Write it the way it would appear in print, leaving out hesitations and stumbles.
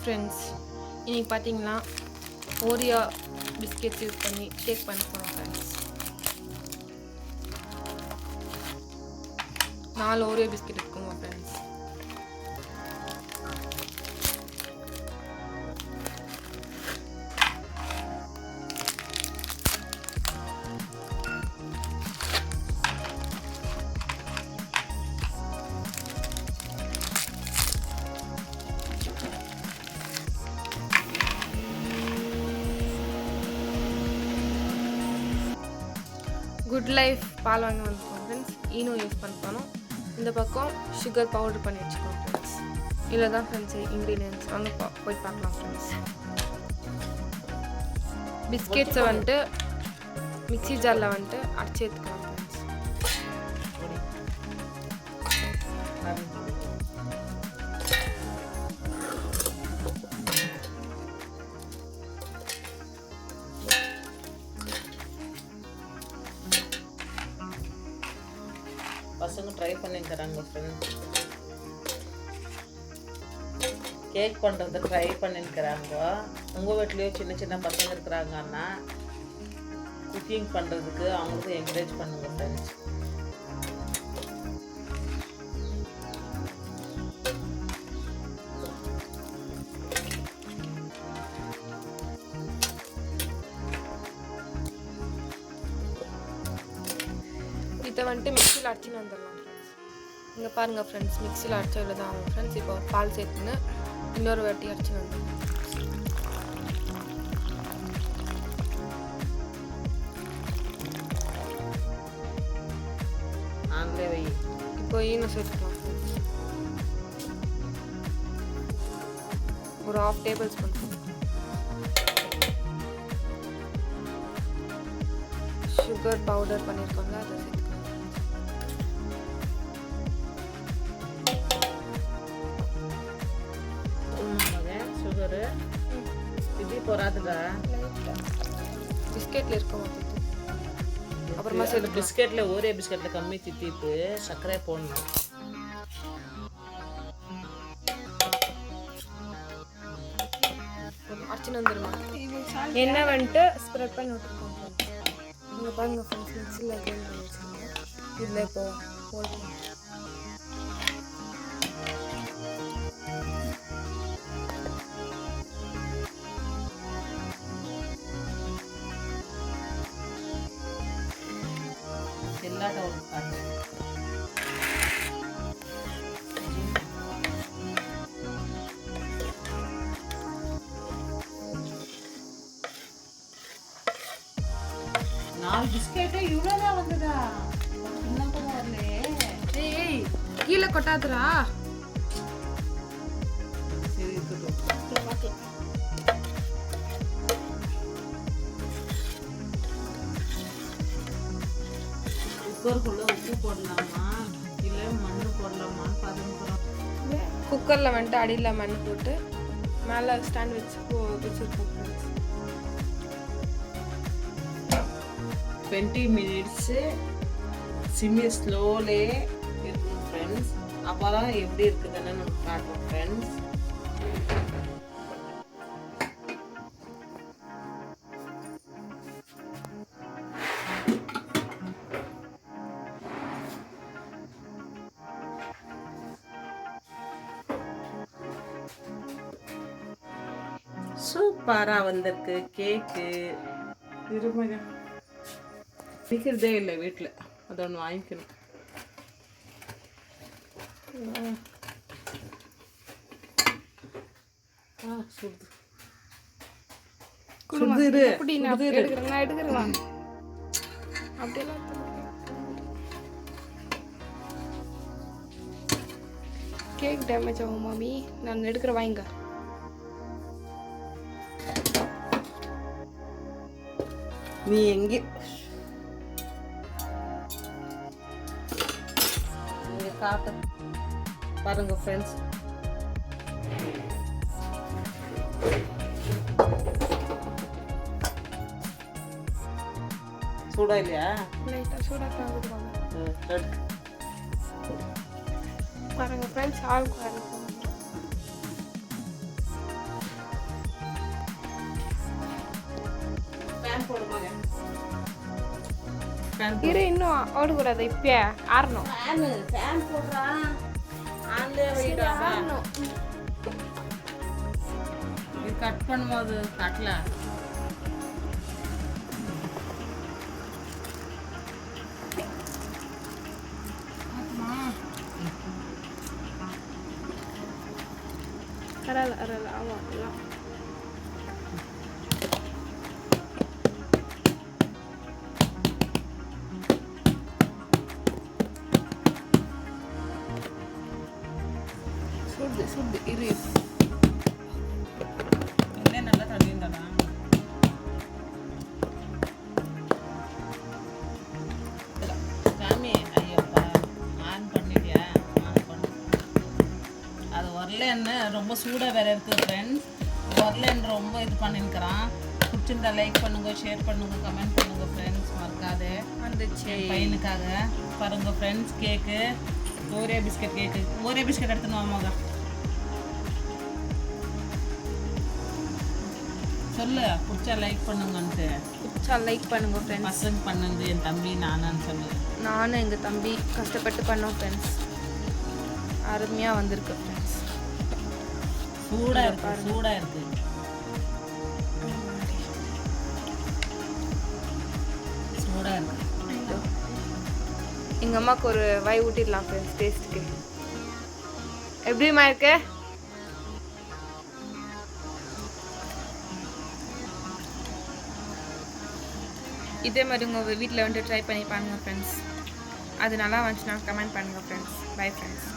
Friends, இன்னைக்கு பார்த்தீங்கன்னா Oreo biscuits use பண்ணி ஷேக் பண்ண போகிறோம் ஃப்ரெண்ட்ஸ். 4 ஓரியோ பிஸ்கெட் இருக்குங்க ஃப்ரெண்ட்ஸ். குட் லைஃப் பால் வாங்கி வந்துருக்கோம் ஃப்ரெண்ட்ஸ். ஈனோ யூஸ் பண்ண போனோம். இந்த பக்கம் சுகர் பவுடர் பண்ணி வச்சுக்கோம் ஃப்ரெண்ட்ஸ். இதில் தான் ஃப்ரெண்ட்ஸ் இன்க்ரீடியன்ட்ஸ் வாங்க போய் பார்க்கலாம் ஃப்ரெண்ட்ஸ். பிஸ்கெட்ஸை வந்துட்டு மிக்ஸி ஜாரில் வந்துட்டு அரைச்சி எடுத்துக்கலாம் ஃப்ரெண்ட்ஸ். பசங்க ட்ரை பண்ணிக்கிறாங்க ஃப்ரெண்ட்ஸ். கேக் பண்ணுறது ட்ரை பண்ணிக்கிறாங்க. உங்கள் வீட்லேயும் சின்ன சின்ன பசங்க இருக்கிறாங்கன்னா குக்கிங் பண்ணுறதுக்கு அவங்களுக்கு என்கரேஜ் பண்ணுங்க ஃப்ரெண்ட்ஸ். இதை வந்துட்டு மிக்சியில் அரைச்சின்னு வந்துடலாம் ஃப்ரெண்ட்ஸ். இங்கே பாருங்கள் ஃப்ரெண்ட்ஸ், மிக்சியில் அரைச்சா இவ்வளோ தான் ஆகும் ஃப்ரெண்ட்ஸ். இப்போ பால் சேர்த்துன்னு இன்னொரு வாட்டி அரைச்சின்னு வந்துடலாம். இப்போ ஈனோ சேர்த்துக்கலாம் ஃப்ரெண்ட்ஸ். ஒரு 1/2 டேபிள் ஸ்பூன் சுகர் பவுடர் பண்ணியிருக்கோங்க, அதை சேர்த்துக்கலாம். சுகரு இது போறாதுடா, பிஸ்கெட்டில் இருக்கும் அப்புறமா சேர்த்து. பிஸ்கெட்டில் ஒரே பிஸ்கெட்டில் கம்மி தித்திப்பு சர்க்கரை போடணும். அரைச்சின்னு வந்துடுமா. எண்ணெய் வந்துட்டு ஸ்ப்ரெட் பண்ணி விட்டுருக்கோம். இங்கே பாருங்கள் ஃப்ரெண்ட்ஸ், மிக்ஸியில் கிரைண்ட் பண்ணி வச்சுருங்க. இதில் இப்போ போடுறோம். எல்லாட்ட ஒரு காட்டு நாலு பிஸ்கெட்டு இவ்வளோதான் வந்ததா? இன்னும் கூட வரலையே. ஏய் கீழே கொட்டாதுரா. சரி இருக்கட்டும். குக்கருக்குள்ளே உப்பு போடலாமா இல்லை மண் போடலாமான்னு பார்த்துக்கிறோம். குக்கரில் வந்துட்டு அடியில் மண் போட்டு மேலே ஸ்டாண்ட் வச்சுருக்கோம் ஃப்ரெண்ட்ஸ். 20 மினிட்ஸு சிம்மி ஸ்லோலே இருக்கணும் ஃப்ரெண்ட்ஸ். அப்போ தான் எப்படி இருக்குதுன்னு நம்ம காட்டுறோம் ஃப்ரெண்ட்ஸ். சூப்பராக வந்திருக்கு கேக்கு. இருமங்க விற்கிறதே இல்லை வீட்டில், அதை ஒன்று வாங்கிக்கணும். கேக் டேமேஜ் ஆகும் மாமி, நான் எடுக்கிற வாங்க. நீ எங்கே காட்டு பாருங்க ஃப்ரெண்ட்ஸ். சூடா இல்லையா? லைட்டாக சூடாக பாருங்க ஃப்ரெண்ட்ஸ். ஆள் ஃபேன் போடுமாங்க ஃபேன் இரு இன்னும் ஓடக்கூடாது இப்பயே ஆறணும். ஃபேன் போடுறா ஆன்லயே வைடாம ஆறணும். இது கட் பண்ணும்போது கட்டல அரல அரல ஆமா எல்லாம். சுடு சுடு இரு. இன்னும் நல்லா தள்ளியிருந்தாடா சாமி ஐயோப்பா ஆன் பண்ணிட்டியா ஆன் பண்ணு அது வரலன்னு ரொம்ப சூடாக வேற இருக்குது ஃப்ரெண்ட்ஸ் வரலன்னு ரொம்ப இது பண்ணிருக்கிறான் பிடிச்சிருந்தா லைக் பண்ணுங்க ஷேர் பண்ணுங்க கமெண்ட் பண்ணுங்க ஃப்ரெண்ட்ஸ் மறக்காதே வந்துச்சு. என் பையனுக்காக பாருங்க ஃப்ரெண்ட்ஸ் கேக்கு ஓரே பிஸ்கட் கேக்கு ஓரே பிஸ்கட் எடுத்துன்னு வாமாங்க சொல்லு பிடிச்சா லைக் பண்ணுங்கன்ட்டு பிடிச்சா லைக் பண்ணுங்க ஃப்ரெண்ட்ஸ். பசங்க பண்ணது என் தம்பி நானான்னு சொல்லு நானும் எங்கள் தம்பி கஷ்டப்பட்டு பண்ணோம் ஃப்ரெண்ட்ஸ். அருமையாக வந்திருக்கு ஃப்ரெண்ட்ஸ். சூடாக இருக்கு சூடாக இருக்கு சூடாக இருக்கு எங்கள் அம்மாவுக்கு ஒரு வாய் ஊட்டிடலாம் ஃப்ரெண்ட்ஸ் டேஸ்ட்டுக்கு. எப்படிமா இருக்கு? இதே மாதிரி உங்கள் வீட்டில் வந்துட்டு ட்ரை பண்ணி பாருங்கள் ஃப்ரெண்ட்ஸ். அது நல்லா வந்துச்சுன்னா கமெண்ட் பண்ணுங்கள் ஃப்ரெண்ட்ஸ். Bye friends.